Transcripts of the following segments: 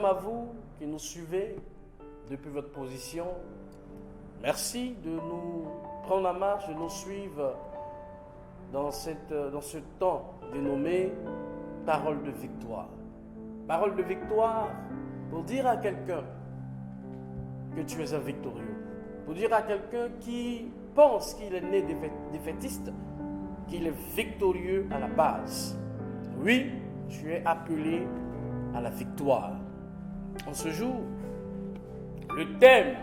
à vous qui nous suivez depuis votre position. Merci de nous prendre la marche, de nous suivre dans ce temps dénommé Parole de victoire. Parole de victoire pour dire à quelqu'un que tu es un victorieux. Pour dire à quelqu'un qui pense qu'il est né défaitiste, qu'il est victorieux à la base. Oui, tu es appelé à la victoire. En ce jour, le thème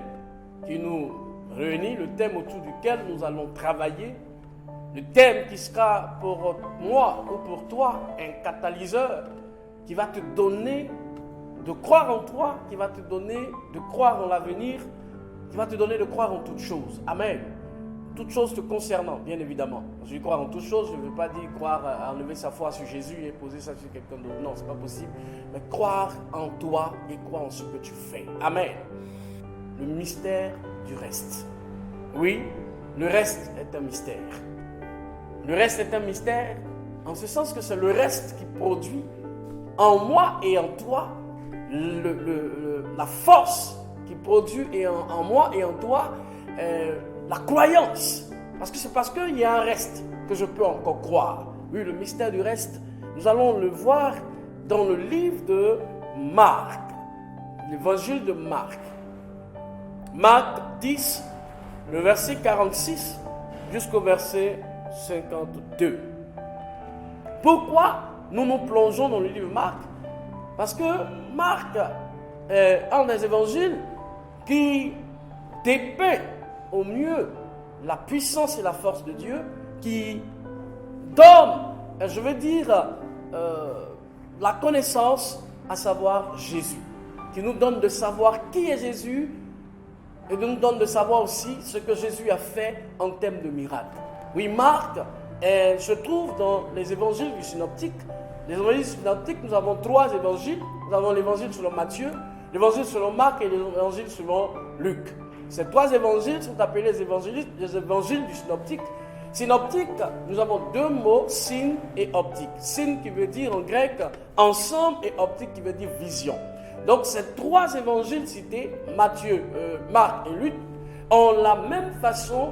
qui nous réunit, le thème autour duquel nous allons travailler, le thème qui sera pour moi ou pour toi un catalyseur qui va te donner de croire en toi, qui va te donner de croire en l'avenir, qui va te donner de croire en toutes choses. Amen. Toutes choses te concernant, bien évidemment. Je dis croire en toutes choses, je ne veux pas dire croire, enlever sa foi sur Jésus et poser ça sur quelqu'un d'autre. Non, ce n'est pas possible. Mais croire en toi et croire en ce que tu fais. Amen. Le mystère du reste. Oui, le reste est un mystère. Le reste est un mystère en ce sens que c'est le reste qui produit en moi et en toi la force qui produit en moi et en toi la croyance. Parce que c'est parce qu'il y a un reste que je peux encore croire. Oui, le mystère du reste, nous allons le voir dans le livre de Marc, l'évangile de Marc. Marc 10, le verset 46 jusqu'au verset 52. Pourquoi nous nous plongeons dans le livre de Marc? Parce que Marc est un des évangiles qui dépeint au mieux la puissance et la force de Dieu, qui donne, je veux dire, la connaissance, à savoir Jésus, qui nous donne de savoir qui est Jésus et nous donne de savoir aussi ce que Jésus a fait en termes de miracles. Oui, Marc se trouve dans les évangiles du synoptique. Les évangiles synoptiques, nous avons 3 évangiles. Nous avons l'évangile selon Matthieu, l'évangile selon Marc et l'évangile selon Luc. Ces 3 évangiles sont appelés les évangiles du synoptique. Synoptique, nous avons 2 mots, syn et optique. Syn qui veut dire en grec ensemble et optique qui veut dire vision. Donc ces 3 évangiles cités, Matthieu, Marc et Luc, ont la même façon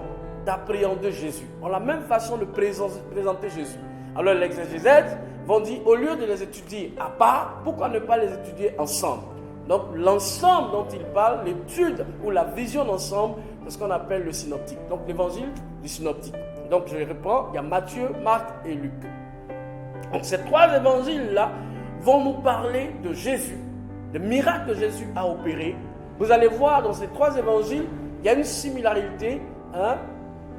d'appréhender Jésus, ont la même façon de présenter Jésus. Alors les exégètes vont dire, au lieu de les étudier à part, pourquoi ne pas les étudier ensemble? Donc l'ensemble dont il parle, l'étude ou la vision d'ensemble, c'est ce qu'on appelle le synoptique. Donc l'évangile du synoptique. Donc je reprends, il y a Matthieu, Marc et Luc. Donc ces 3 évangiles-là vont nous parler de Jésus, des miracles que Jésus a opérés. Vous allez voir dans ces 3 évangiles, il y a une similarité.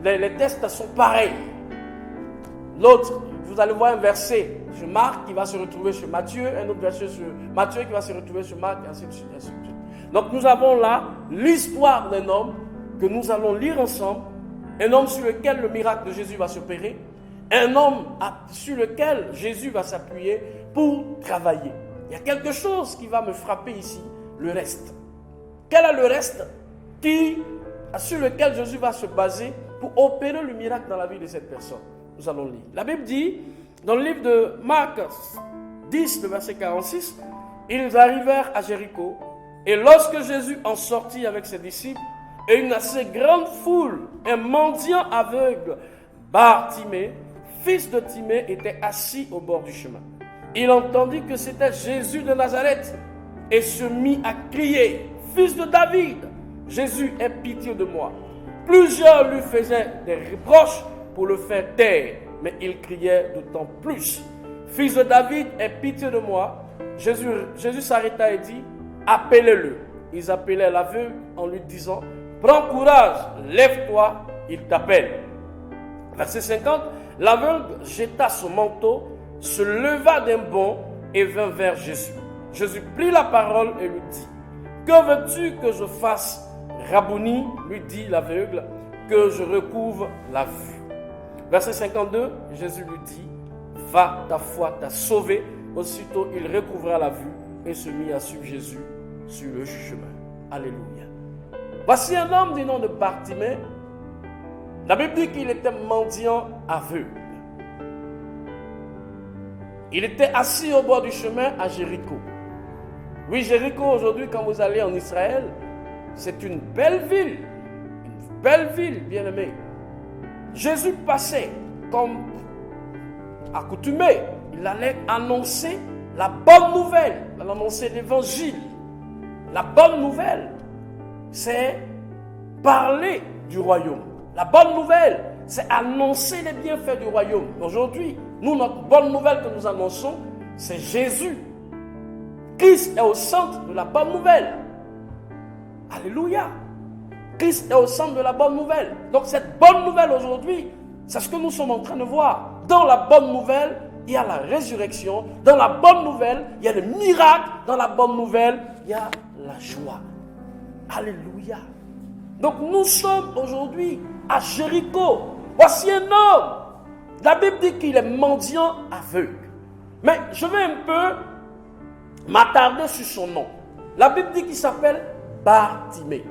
Les textes sont pareils. L'autre, vous allez voir un verset chez Marc qui va se retrouver chez Matthieu, un autre verset sur Matthieu qui va se retrouver chez Marc, et ainsi de suite, ainsi de suite. Donc nous avons là l'histoire d'un homme que nous allons lire ensemble, un homme sur lequel le miracle de Jésus va s'opérer, un homme sur lequel Jésus va s'appuyer pour travailler. Il y a quelque chose qui va me frapper ici, le reste. Quel est le reste sur lequel Jésus va se baser pour opérer le miracle dans la vie de cette personne? Nous allons lire. La Bible dit, dans le livre de Marc 10, le verset 46, ils arrivèrent à Jéricho, et lorsque Jésus en sortit avec ses disciples, et une assez grande foule, un mendiant aveugle, Bartimée, fils de Timée, était assis au bord du chemin. Il entendit que c'était Jésus de Nazareth, et se mit à crier, « Fils de David, Jésus, aie pitié de moi. » Plusieurs lui faisaient des reproches pour le faire taire, mais il criait d'autant plus. « Fils de David, aie pitié de moi. » Jésus s'arrêta et dit, « Appelez-le. » Ils appelaient l'aveugle en lui disant, « Prends courage, lève-toi, il t'appelle. » Verset 50, l'aveugle jeta son manteau, se leva d'un bond et vint vers Jésus. Jésus prit la parole et lui dit, « Que veux-tu que je fasse, Rabouni ?» lui dit l'aveugle, « Que je recouvre la vue. » Verset 52, Jésus lui dit, « Va, ta foi t'a sauvé. » Aussitôt, il recouvra la vue et se mit à suivre Jésus sur le chemin. Alléluia. Voici un homme du nom de Bartimée. La Bible dit qu'il était mendiant aveugle. Il était assis au bord du chemin à Jéricho. Oui, Jéricho, aujourd'hui, quand vous allez en Israël, c'est une belle ville. Une belle ville, bien-aimé. Jésus passait comme accoutumé. Il allait annoncer la bonne nouvelle. Il allait annoncer l'évangile. La bonne nouvelle, c'est parler du royaume. La bonne nouvelle, c'est annoncer les bienfaits du royaume. Aujourd'hui, nous, notre bonne nouvelle que nous annonçons, c'est Jésus. Christ est au centre de la bonne nouvelle. Alléluia. Christ est au centre de la bonne nouvelle. Donc cette bonne nouvelle aujourd'hui, c'est ce que nous sommes en train de voir. Dans la bonne nouvelle, il y a la résurrection. Dans la bonne nouvelle, il y a le miracle. Dans la bonne nouvelle, il y a la joie. Alléluia. Donc nous sommes aujourd'hui à Jéricho. Voici un homme. La Bible dit qu'il est mendiant aveugle. Mais je vais un peu m'attarder sur son nom. La Bible dit qu'il s'appelle Bartimée.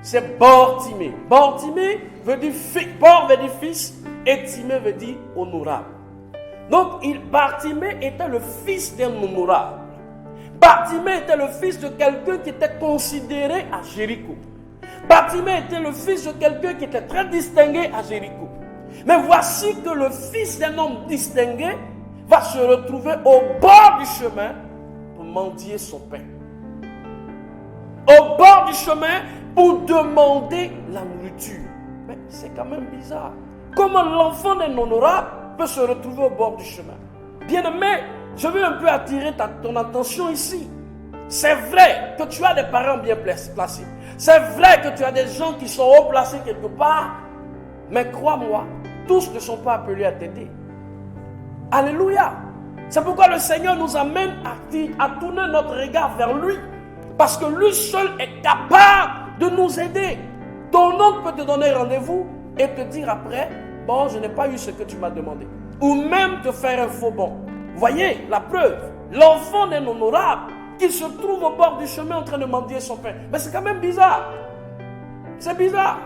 C'est Bartimée. Bartimée veut dire Bar veut dire fils et Timée veut dire honorable. Donc Bartimée était le fils d'un honorable. Bartimée était le fils de quelqu'un qui était considéré à Jéricho. Bartimée était le fils de quelqu'un qui était très distingué à Jéricho. Mais voici que le fils d'un homme distingué va se retrouver au bord du chemin pour mendier son pain. Au bord du chemin pour demander la nourriture. Mais c'est quand même bizarre. Comment l'enfant d'un honorable peut se retrouver au bord du chemin? Bien-aimé, je veux un peu attirer ton attention ici. C'est vrai que tu as des parents bien placés. C'est vrai que tu as des gens qui sont haut placés quelque part. Mais crois-moi, tous ne sont pas appelés à t'aider. Alléluia. C'est pourquoi le Seigneur nous amène à tourner notre regard vers lui. Parce que lui seul est capable de nous aider. Ton oncle peut te donner rendez-vous et te dire après, bon, je n'ai pas eu ce que tu m'as demandé. Ou même te faire un faux bon. Voyez la preuve. L'enfant d'un honorable qui se trouve au bord du chemin en train de mendier son pain. Mais c'est quand même bizarre. C'est bizarre.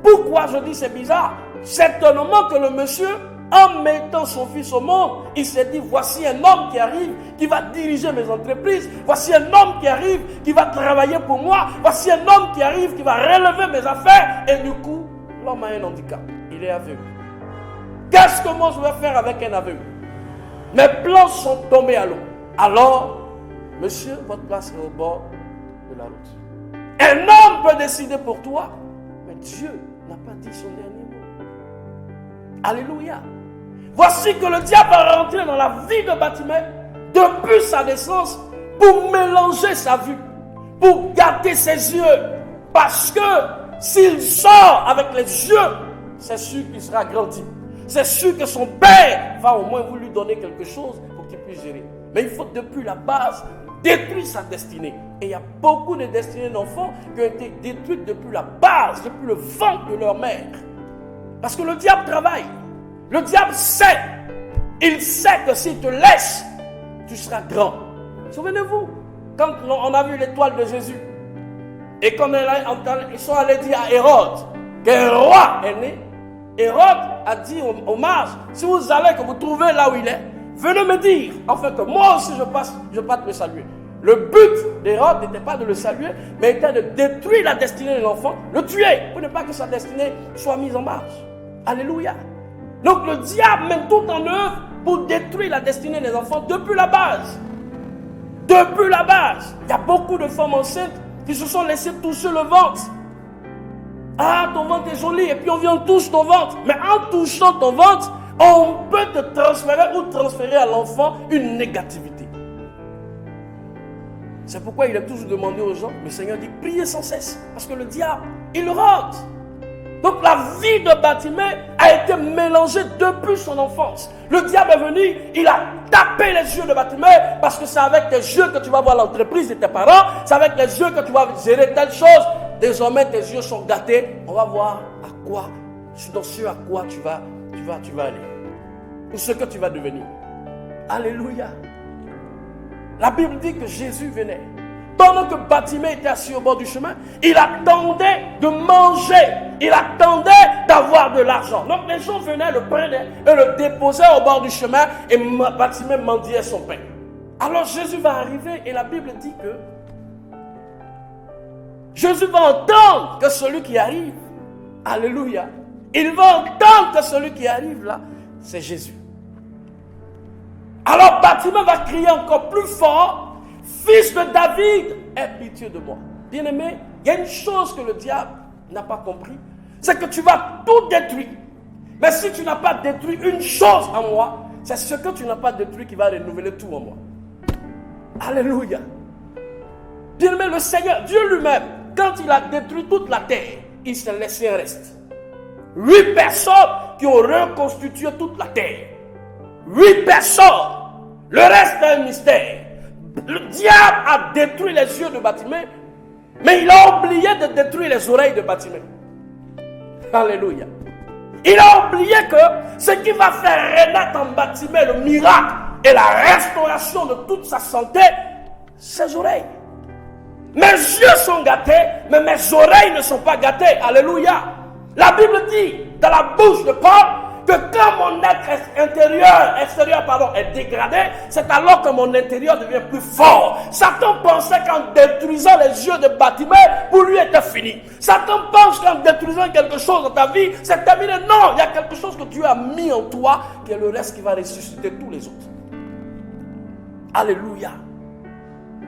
Pourquoi je dis c'est bizarre? Certainement que le monsieur, en mettant son fils au monde, il s'est dit, voici un homme qui arrive, qui va diriger mes entreprises. Voici un homme qui arrive, qui va travailler pour moi. Voici un homme qui arrive, qui va relever mes affaires. Et du coup, l'homme a un handicap. Il est aveugle. Qu'est-ce que moi je vais faire avec un aveugle? Mes plans sont tombés à l'eau. Alors, monsieur, votre place est au bord de la route. Un homme peut décider pour toi, mais Dieu n'a pas dit son dernier mot. Alléluia. Voici que le diable va rentrer dans la vie de Bartimée depuis sa naissance pour mélanger sa vue, pour gâter ses yeux. Parce que s'il sort avec les yeux, c'est sûr qu'il sera grandi. C'est sûr que son père va au moins vous lui donner quelque chose pour qu'il puisse gérer. Mais il faut depuis la base détruire sa destinée. Et il y a beaucoup de destinées d'enfants qui ont été détruites depuis la base, depuis le ventre de leur mère. Parce que le diable travaille. Le diable sait. Il sait que s'il te laisse, tu seras grand. Souvenez-vous, quand on a vu l'étoile de Jésus, et quand ils sont allés dire à Hérode qu'un roi est né, Hérode a dit aux mages, si vous allez, que vous trouvez là où il est, venez me dire, afin que moi aussi je passe le saluer. Le but d'Hérode n'était pas de le saluer, mais était de détruire la destinée de l'enfant, le tuer, pour ne pas que sa destinée soit mise en marche. Alléluia. Donc le diable met tout en œuvre pour détruire la destinée des enfants depuis la base. Depuis la base. Il y a beaucoup de femmes enceintes qui se sont laissées toucher le ventre. Ah, ton ventre est joli, et puis on vient on touche ton ventre. Mais en touchant ton ventre, on peut te transférer ou transférer à l'enfant une négativité. C'est pourquoi il a toujours demandé aux gens, le Seigneur dit, priez sans cesse. Parce que le diable, il rentre. Donc la vie de Bartimée a été mélangée depuis son enfance. Le diable est venu, il a tapé les yeux de Bartimée parce que c'est avec tes yeux que tu vas voir l'entreprise de tes parents, c'est avec les yeux que tu vas gérer telle chose. Désormais tes yeux sont gâtés, on va voir à quoi, dans ce à quoi tu vas aller. Ou ce que tu vas devenir. Alléluia. La Bible dit que Jésus venait. Pendant que Bartimée était assis au bord du chemin, il attendait de manger. Il attendait d'avoir de l'argent. Donc les gens venaient, le prenaient et le déposaient au bord du chemin et Bartimée mendiait son pain. Alors Jésus va arriver et la Bible dit que Jésus va entendre que celui qui arrive, alléluia, il va entendre que celui qui arrive là, c'est Jésus. Alors Bartimée va crier encore plus fort, fils de David, aie pitié de moi. Bien-aimé, il y a une chose que le diable n'a pas compris, c'est que tu vas tout détruire. Mais si tu n'as pas détruit une chose en moi, c'est ce que tu n'as pas détruit qui va renouveler tout en moi. Alléluia. Bien-aimé, le Seigneur, Dieu lui-même, quand il a détruit toute la terre, il s'est laissé un reste. 8 personnes qui ont reconstitué toute la terre. 8 personnes. Le reste est un mystère. Le diable a détruit les yeux de Bartimée, mais il a oublié de détruire les oreilles de Bartimée. Alléluia. Il a oublié que ce qui va faire renaître en Bartimée le miracle et la restauration de toute sa santé, ses oreilles. Mes yeux sont gâtés, mais mes oreilles ne sont pas gâtées. Alléluia. La Bible dit dans la bouche de Paul que quand mon être extérieur est dégradé, c'est alors que mon intérieur devient plus fort. Satan pensait qu'en détruisant les yeux de Bartimée, pour lui était fini. Satan pense qu'en détruisant quelque chose dans ta vie, c'est terminé. Non, il y a quelque chose que Dieu a mis en toi, qui est le reste qui va ressusciter tous les autres. Alléluia.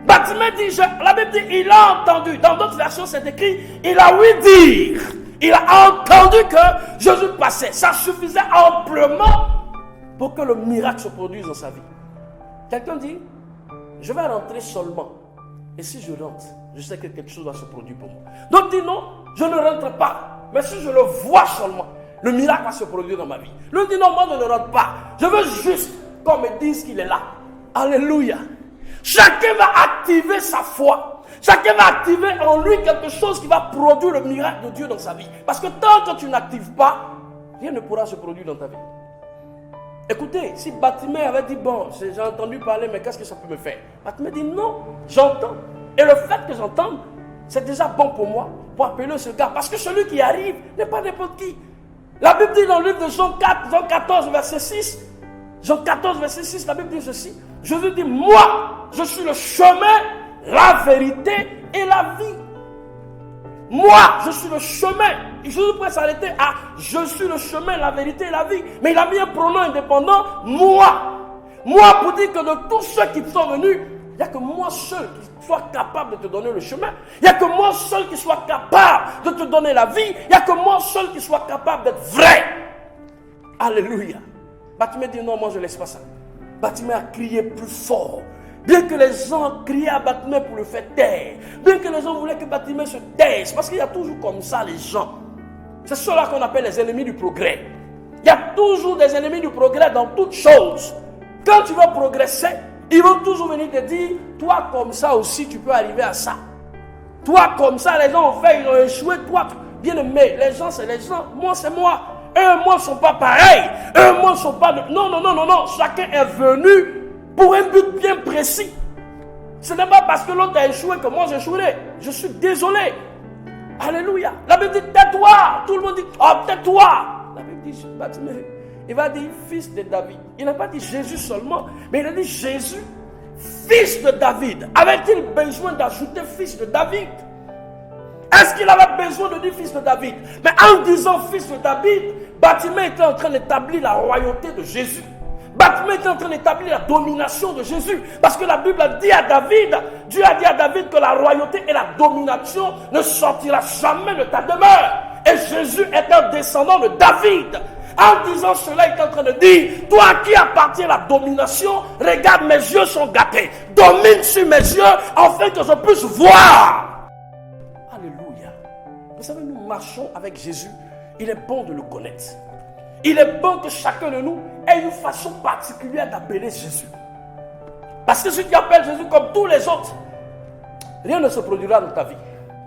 Bartimée dit, la Bible dit, il a entendu. Dans d'autres versions, c'est écrit, il a ouï dire. Il a entendu que Jésus passait. Ça suffisait amplement pour que le miracle se produise dans sa vie. Quelqu'un dit, je vais rentrer seulement. Et si je rentre, je sais que quelque chose va se produire pour moi. D'autres disent non, je ne rentre pas. Mais si je le vois seulement, le miracle va se produire dans ma vie. L'autre dit non, moi je ne rentre pas. Je veux juste qu'on me dise qu'il est là. Alléluia. Chacun va activer sa foi. Chacun va activer en lui quelque chose qui va produire le miracle de Dieu dans sa vie. Parce que tant que tu n'actives pas, rien ne pourra se produire dans ta vie. Écoutez, si Bartimée avait dit, bon, j'ai entendu parler, mais qu'est-ce que ça peut me faire? Bartimée dit, non, j'entends. Et le fait que j'entende, c'est déjà bon pour moi, pour appeler ce gars. Parce que celui qui arrive n'est pas n'importe qui. La Bible dit dans le livre de Jean 14, verset 6, Jean 14, verset 6, la Bible dit ceci. Jésus dit, moi, je suis le chemin, la vérité et la vie. Moi, je suis le chemin. Et Jésus pourrait s'arrêter à je suis le chemin, la vérité et la vie. Mais il a mis un pronom indépendant, moi. Moi, pour dire que de tous ceux qui sont venus, il n'y a que moi seul qui soit capable de te donner le chemin. Il n'y a que moi seul qui soit capable de te donner la vie. Il n'y a que moi seul qui soit capable d'être vrai. Alléluia. Bartimée dit non, moi je ne laisse pas ça. Bartimée a crié plus fort. Bien que les gens criaient à Bartimée pour le faire taire, bien que les gens voulaient que Bartimée se taise, parce qu'il y a toujours comme ça les gens. C'est ceux-là qu'on appelle les ennemis du progrès. Il y a toujours des ennemis du progrès dans toutes choses. Quand tu veux progresser, ils vont toujours venir te dire, toi comme ça aussi tu peux arriver à ça. Toi comme ça, les gens ont fait, ils ont échoué, toi, bien aimé, les gens c'est les gens, moi c'est moi. Eux, moi, ne sont pas pareils. Eux, moi, ne sont pas... Non. Chacun est venu pour un but bien précis. Ce n'est pas parce que l'autre a échoué que moi j'échouerai. Je suis désolé. Alléluia. La Bible dit, tais-toi. Tout le monde dit, oh, tais-toi. La Bible dit, il va dire, fils de David. Il n'a pas dit Jésus seulement, mais il a dit Jésus, fils de David. Avait-il besoin d'ajouter fils de David? Est-ce qu'il avait besoin de dire fils de David? Mais en disant fils de David, Bartimée était en train d'établir la royauté de Jésus. Bartimée était en train d'établir la domination de Jésus. Parce que la Bible a dit à David, Dieu a dit à David que la royauté et la domination ne sortira jamais de ta demeure. Et Jésus est un descendant de David. En disant cela, il est en train de dire, toi à qui appartient la domination, regarde, mes yeux sont gâtés. Domine sur mes yeux afin que je puisse voir. Alléluia. Vous savez, nous marchons avec Jésus. Il est bon de le connaître. Il est bon que chacun de nous ait une façon particulière d'appeler Jésus. Parce que si tu appelles Jésus comme tous les autres, rien ne se produira dans ta vie.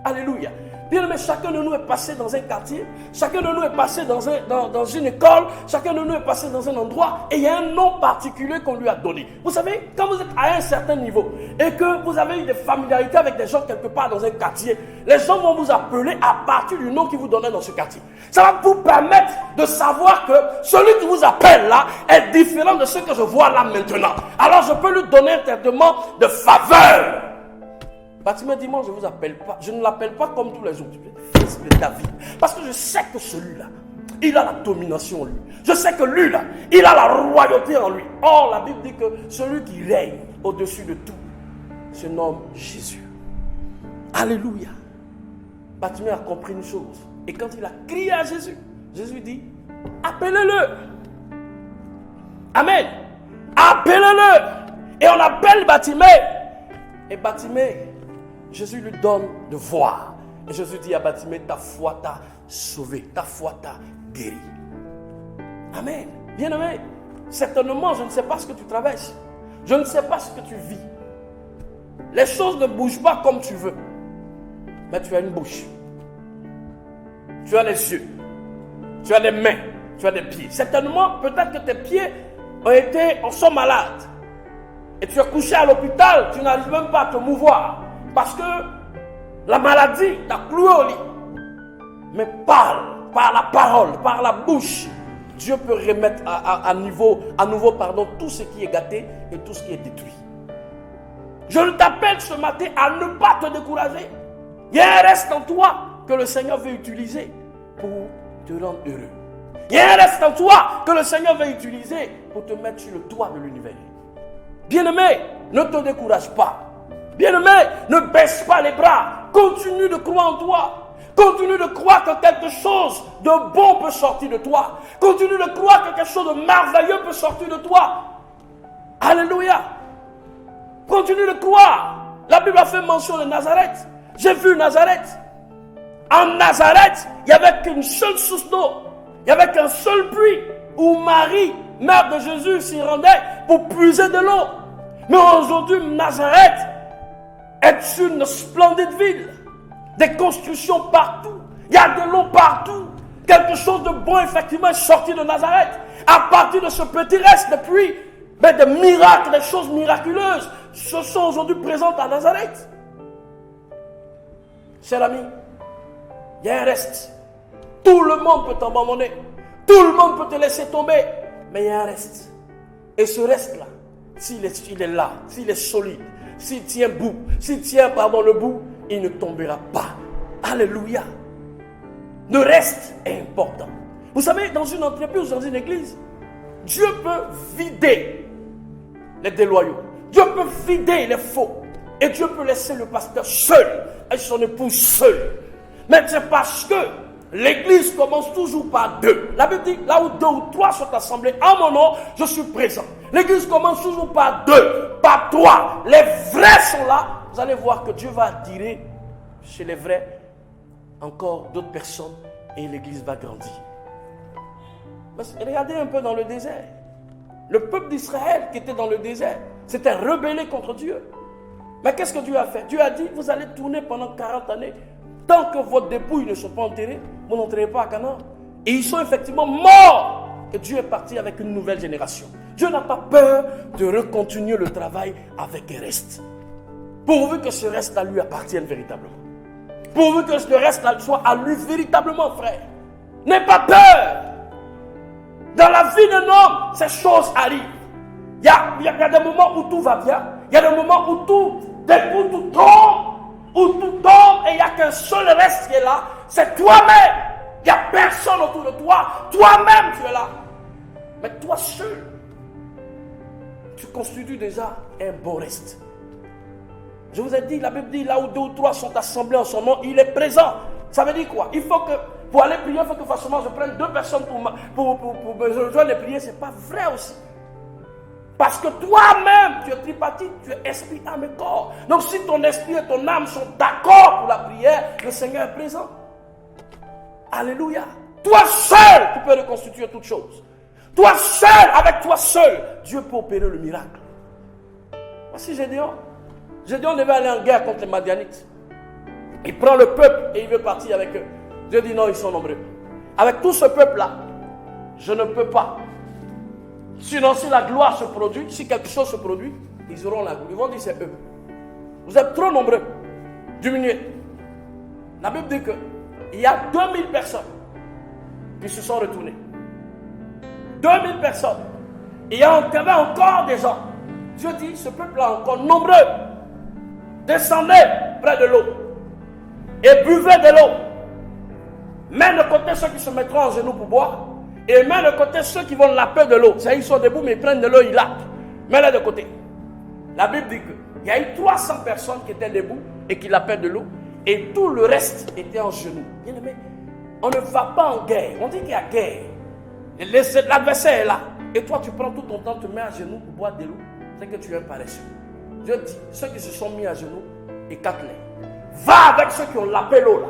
Alléluia. Bien aimé, chacun de nous est passé dans un quartier, chacun de nous est passé dans une école, chacun de nous est passé dans un endroit et il y a un nom particulier qu'on lui a donné. Vous savez, quand vous êtes à un certain niveau et que vous avez eu des familiarités avec des gens quelque part dans un quartier, les gens vont vous appeler à partir du nom qu'ils vous donnaient dans ce quartier. Ça va vous permettre de savoir que celui qui vous appelle là est différent de ce que je vois là maintenant. Alors je peux lui donner un traitement de faveur. Bartimée dit, moi je ne l'appelle pas comme tous les autres, fils de David. Parce que je sais que celui-là, il a la domination en lui. Je sais que lui là, il a la royauté en lui. Or la Bible dit que celui qui règne au-dessus de tout se nomme Jésus. Alléluia. Bartimée a compris une chose. Et quand il a crié à Jésus, Jésus dit, appelez-le. Amen. Appelez-le. Et on appelle Bartimée. Et Bartimée, Jésus lui donne de voir. Et Jésus dit à Bartimée, ta foi t'a sauvé, ta foi t'a guéri. Amen. Bien-aimé, certainement, je ne sais pas ce que tu traverses. Je ne sais pas ce que tu vis. Les choses ne bougent pas comme tu veux. Mais tu as une bouche. Tu as les yeux. Tu as les mains. Tu as des pieds. Certainement, peut-être que tes pieds sont malades. Et tu es couché à l'hôpital, tu n'arrives même pas à te mouvoir. Parce que la maladie t'a cloué au lit. Mais parle, par la parole, par la bouche, Dieu peut remettre à nouveau tout ce qui est gâté et tout ce qui est détruit. Je t'appelle ce matin à ne pas te décourager. Il y a un reste en toi que le Seigneur veut utiliser pour te rendre heureux. Il y a un reste en toi que le Seigneur veut utiliser pour te mettre sur le toit de l'univers. Bien-aimé, ne te décourage pas. Bien-aimé, ne baisse pas les bras. Continue de croire en toi. Continue de croire que quelque chose de bon peut sortir de toi. Continue de croire que quelque chose de merveilleux peut sortir de toi. Alléluia. Continue de croire. La Bible a fait mention de Nazareth. J'ai vu Nazareth. En Nazareth, il n'y avait qu'une seule source d'eau. Il n'y avait qu'un seul puits où Marie, mère de Jésus, s'y rendait pour puiser de l'eau. Mais aujourd'hui, Nazareth est une splendide ville. Des constructions partout. Il y a de l'eau partout. Quelque chose de bon, effectivement, est sorti de Nazareth. À partir de ce petit reste de puits, des miracles, des choses miraculeuses se sont aujourd'hui présentes à Nazareth. Cher ami, il y a un reste. Tout le monde peut t'abandonner. Tout le monde peut te laisser tomber. Mais il y a un reste. Et ce reste-là, s'il est là, s'il est solide, s'il tient le bout, il ne tombera pas. Alléluia. Le reste est important. Vous savez, dans une entreprise, dans une église, Dieu peut vider les déloyaux. Dieu peut vider les faux. Et Dieu peut laisser le pasteur seul et son épouse seule. Mais c'est parce que l'église commence toujours par deux. La Bible dit, là où 2 ou 3 sont assemblés en mon nom, je suis présent. L'église commence toujours par 2, par 3. Les vrais sont là. Vous allez voir que Dieu va attirer chez les vrais encore d'autres personnes et l'église va grandir. Regardez un peu dans le désert. Le peuple d'Israël qui était dans le désert s'était rebellé contre Dieu. Mais qu'est-ce que Dieu a fait? Dieu a dit, vous allez tourner pendant 40 années. Tant que vos dépouilles ne sont pas enterrées, vous n'entrez pas à Canaan. Et ils sont effectivement morts. Et Dieu est parti avec une nouvelle génération. Dieu n'a pas peur de recontinuer le travail avec un reste. Pourvu que ce reste à lui appartienne véritablement. Pourvu que ce reste soit à lui véritablement, frère. N'aie pas peur. Dans la vie d'un homme, ces choses arrivent. Il y a des moments où tout va bien. Il y a des moments où tout tombe et il n'y a qu'un seul reste qui est là. C'est toi-même. Il n'y a personne autour de toi. Toi-même, tu es là. Mais toi seul, tu constitues déjà un bon reste. Je vous ai dit, la Bible dit, là où 2 ou 3 sont assemblés en son nom, il est présent. Ça veut dire quoi? Il faut que, pour aller prier, il faut que forcément je prenne 2 personnes pour me rejoindre et prier. Ce n'est pas vrai aussi. Parce que toi-même, tu es tripartite, tu es esprit, âme et corps. Donc si ton esprit et ton âme sont d'accord pour la prière, le Seigneur est présent. Alléluia. Toi seul, tu peux reconstituer toutes choses. Toi seul, avec toi seul, Dieu peut opérer le miracle. Voici Gédéon. Gédéon devait aller en guerre contre les Madianites. Il prend le peuple et il veut partir avec eux. Dieu dit non, ils sont nombreux. Avec tout ce peuple-là, je ne peux pas. Sinon, si la gloire se produit, si quelque chose se produit, ils auront la gloire. Ils vont dire c'est eux. Vous êtes trop nombreux. Diminuez. La Bible dit qu'il y a 2000 personnes qui se sont retournées. 2000 personnes. Il y avait encore des gens. Dieu dit, ce peuple-là encore nombreux. Descendez près de l'eau et buvez de l'eau. Mets de côté ceux qui se mettront en genoux pour boire et mets de côté ceux qui vont laper de l'eau. C'est-à-dire ils sont debout mais ils prennent de l'eau, ils lapent. Mets-les de côté. La Bible dit qu'il y a eu 300 personnes qui étaient debout et qui lapaient de l'eau et tout le reste était en genoux. Bien aimé, on ne va pas en guerre. On dit qu'il y a guerre. L'adversaire est là. Et toi, tu prends tout ton temps, tu te mets à genoux pour boire de l'eau. C'est que tu es paresseux. Dieu dit, ceux qui se sont mis à genoux, écarte-les. Va avec ceux qui ont lapé l'eau là.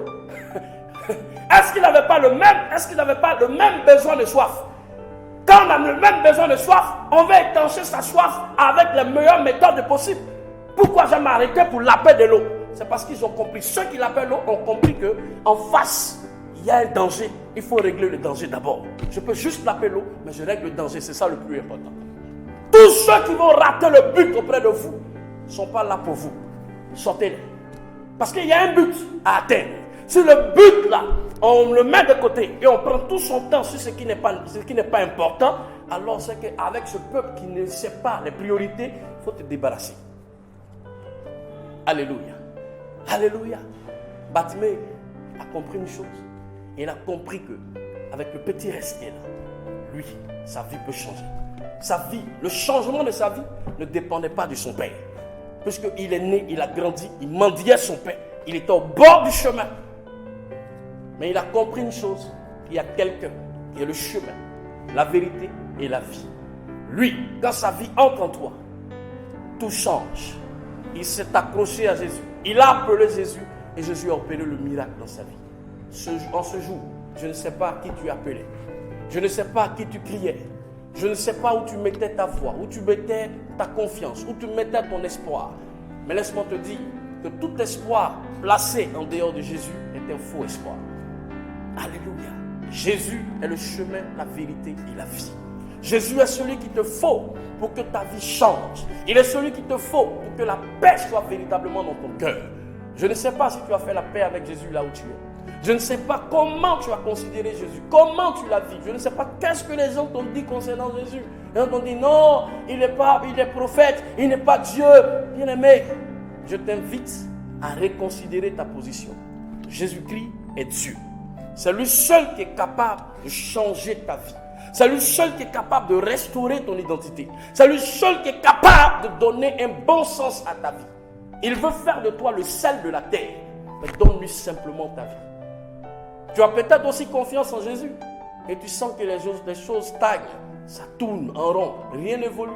Est-ce qu'il n'avait pas le même besoin de soif? Quand on a le même besoin de soif, on va étancher sa soif avec les meilleures méthodes possibles. Pourquoi jamais arrêter pour laper de l'eau? C'est parce qu'ils ont compris. Ceux qui lapent l'eau ont compris qu'en face, il y a un danger. Il faut régler le danger d'abord. Je peux juste laper l'eau, mais je règle le danger. C'est ça le plus important. Tous ceux qui vont rater le but auprès de vous ne sont pas là pour vous. Sortez-les. Parce qu'il y a un but à atteindre. Si le but là, on le met de côté et on prend tout son temps sur ce qui n'est pas important, alors c'est qu'avec ce peuple qui ne sait pas les priorités, il faut te débarrasser. Alléluia. Alléluia. Bartimée a compris une chose. Il a compris que avec le petit reste qui est là, lui, sa vie peut changer. Sa vie, le changement de sa vie ne dépendait pas de son père. Puisqu'il est né, il a grandi, il mendiait son père. Il était au bord du chemin. Mais il a compris une chose, qu'il y a quelqu'un qui est le chemin, la vérité et la vie. Lui, quand sa vie entre en toi, tout change. Il s'est accroché à Jésus. Il a appelé Jésus et Jésus a opéré le miracle dans sa vie. En ce jour, je ne sais pas à qui tu appelais. Je ne sais pas à qui tu criais. Je ne sais pas où tu mettais ta foi, où tu mettais ta confiance, où tu mettais ton espoir. Mais laisse-moi te dire que tout espoir placé en dehors de Jésus est un faux espoir. Alléluia. Jésus est le chemin, la vérité et la vie. Jésus est celui qu'il te faut pour que ta vie change. Il est celui qu'il te faut pour que la paix soit véritablement dans ton cœur. Je ne sais pas si tu as fait la paix avec Jésus là où tu es. Je ne sais pas comment tu as considéré Jésus, comment tu l'as vu. Je ne sais pas qu'est-ce que les gens t'ont dit concernant Jésus. Les gens t'ont dit non, il est prophète, il n'est pas Dieu. Bien-aimé, je t'invite à reconsidérer ta position. Jésus-Christ est Dieu. C'est lui seul qui est capable de changer ta vie. C'est lui seul qui est capable de restaurer ton identité. C'est lui seul qui est capable de donner un bon sens à ta vie. Il veut faire de toi le sel de la terre. Mais donne-lui simplement ta vie. Tu as peut-être aussi confiance en Jésus. Et tu sens que les choses stagnent. Ça tourne en rond. Rien n'évolue.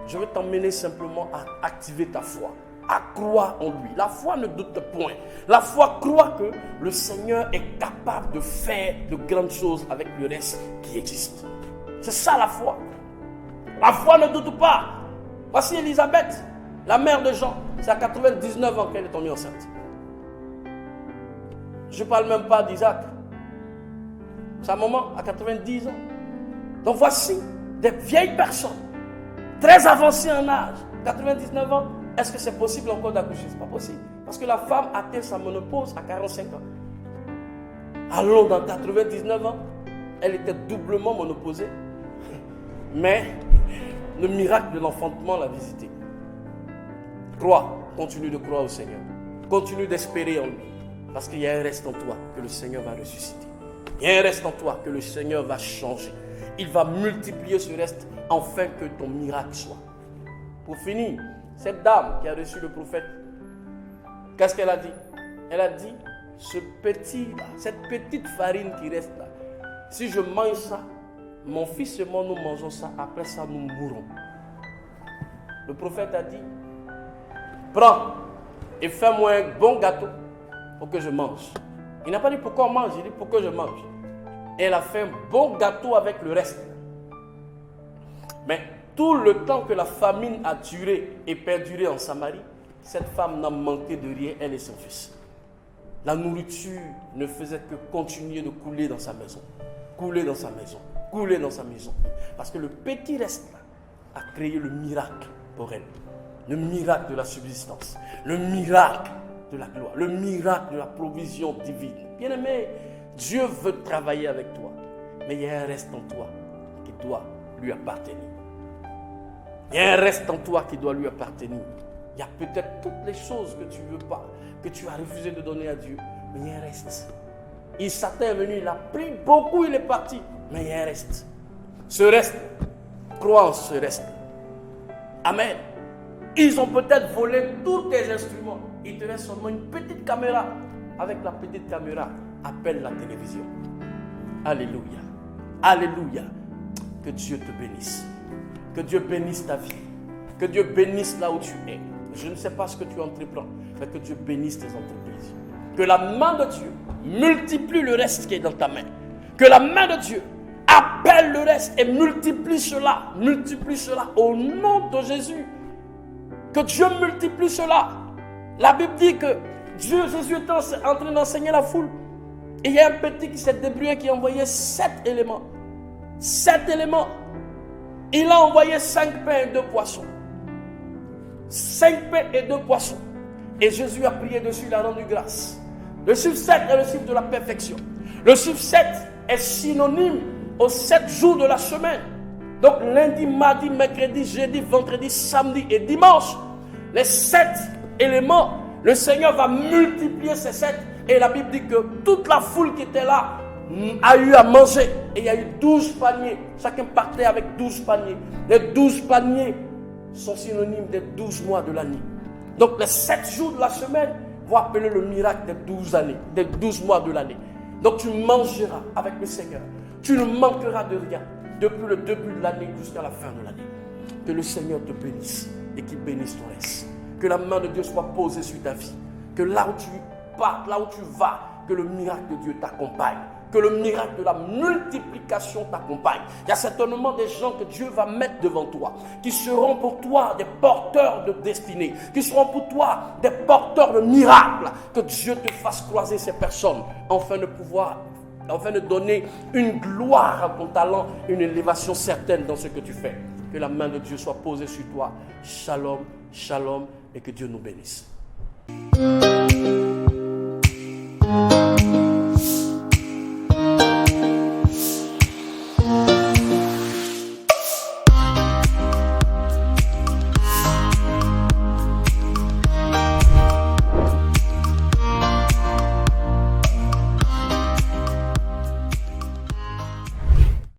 Je veux t'emmener simplement à activer ta foi. À croire en lui. La foi ne doute point. La foi croit que le Seigneur est capable de faire de grandes choses avec le reste qui existe. C'est ça la foi. La foi ne doute pas. Voici Élisabeth, la mère de Jean. C'est à 99 ans qu'elle est tombée enceinte. Je ne parle même pas d'Isaac. Sa maman a 90 ans. Donc voici des vieilles personnes, très avancées en âge, 99 ans. Est-ce que c'est possible encore d'accoucher? Ce n'est pas possible. Parce que la femme atteint sa ménopause à 45 ans. Alors dans 99 ans, elle était doublement ménopausée. Mais le miracle de l'enfantement l'a visitée. Crois, continue de croire au Seigneur. Continue d'espérer en lui. Parce qu'il y a un reste en toi que le Seigneur va ressusciter. Il y a un reste en toi que le Seigneur va changer. Il va multiplier ce reste afin que ton miracle soit. Pour finir, cette dame qui a reçu le prophète, qu'est-ce qu'elle a dit? Elle a dit, cette petite farine qui reste là, si je mange ça, mon fils et moi nous mangeons ça, après ça nous mourrons. Le prophète a dit, prends et fais-moi un bon gâteau pour que je mange. Il n'a pas dit pourquoi on mange, il dit pourquoi je mange. Et elle a fait un bon gâteau avec le reste. Mais tout le temps que la famine a duré et perduré en Samarie, cette femme n'a manqué de rien, elle et son fils. la nourriture ne faisait que continuer de couler dans sa maison. Couler dans sa maison. Couler dans sa maison. Parce que le petit reste là a créé le miracle pour elle. Le miracle de la subsistance. Le miracle de la gloire. Le miracle de la provision divine. Bien-aimé, Dieu veut travailler avec toi. Mais il y a un reste en toi qui doit lui appartenir. Il y a un reste en toi qui doit lui appartenir. Il y a peut-être toutes les choses que tu ne veux pas, que tu as refusé de donner à Dieu, mais il y a un reste. Satan est venu, il a pris beaucoup, il est parti, mais il y a un reste. Ce reste, crois en ce reste. Amen. Ils ont peut-être volé tous tes instruments. Il te reste seulement une petite caméra. Avec la petite caméra, appelle la télévision. Alléluia. Alléluia. Que Dieu te bénisse. Que Dieu bénisse ta vie. Que Dieu bénisse là où tu es. Je ne sais pas ce que tu entreprends, mais que Dieu bénisse tes entreprises. Que la main de Dieu multiplie le reste qui est dans ta main. Que la main de Dieu appelle le reste et multiplie cela. Multiplie cela au nom de Jésus. Que Dieu multiplie cela. La Bible dit que Jésus est en train d'enseigner la foule. Et il y a un petit qui s'est débrouillé qui a envoyé 7 éléments. 7 éléments. Il a envoyé 5 pains et 2 poissons. 5 pains et 2 poissons. Et Jésus a prié dessus, il a rendu grâce. Le chiffre 7 est le chiffre de la perfection. Le chiffre 7 est synonyme aux 7 jours de la semaine. Donc lundi, mardi, mercredi, jeudi, vendredi, samedi et dimanche. Les 7 éléments, le Seigneur va multiplier ces 7. Et la Bible dit que toute la foule qui était là a eu à manger. Et il y a eu 12 paniers. Chacun partait avec 12 paniers. Les 12 paniers sont synonymes des 12 mois de l'année. Donc les 7 jours de la semaine vont appeler le miracle des 12 années, des 12 mois de l'année. Donc tu mangeras avec le Seigneur. Tu ne manqueras de rien depuis le début de l'année jusqu'à la fin de l'année. Que le Seigneur te bénisse et qu'il bénisse ton reste. Que la main de Dieu soit posée sur ta vie. Que là où tu pars, là où tu vas, que le miracle de Dieu t'accompagne. Que le miracle de la multiplication t'accompagne. Il y a certainement des gens que Dieu va mettre devant toi, qui seront pour toi des porteurs de destinée, qui seront pour toi des porteurs de miracles. Que Dieu te fasse croiser ces personnes, afin de donner une gloire à ton talent, une élévation certaine dans ce que tu fais. Que la main de Dieu soit posée sur toi. Shalom, shalom, et que Dieu nous bénisse.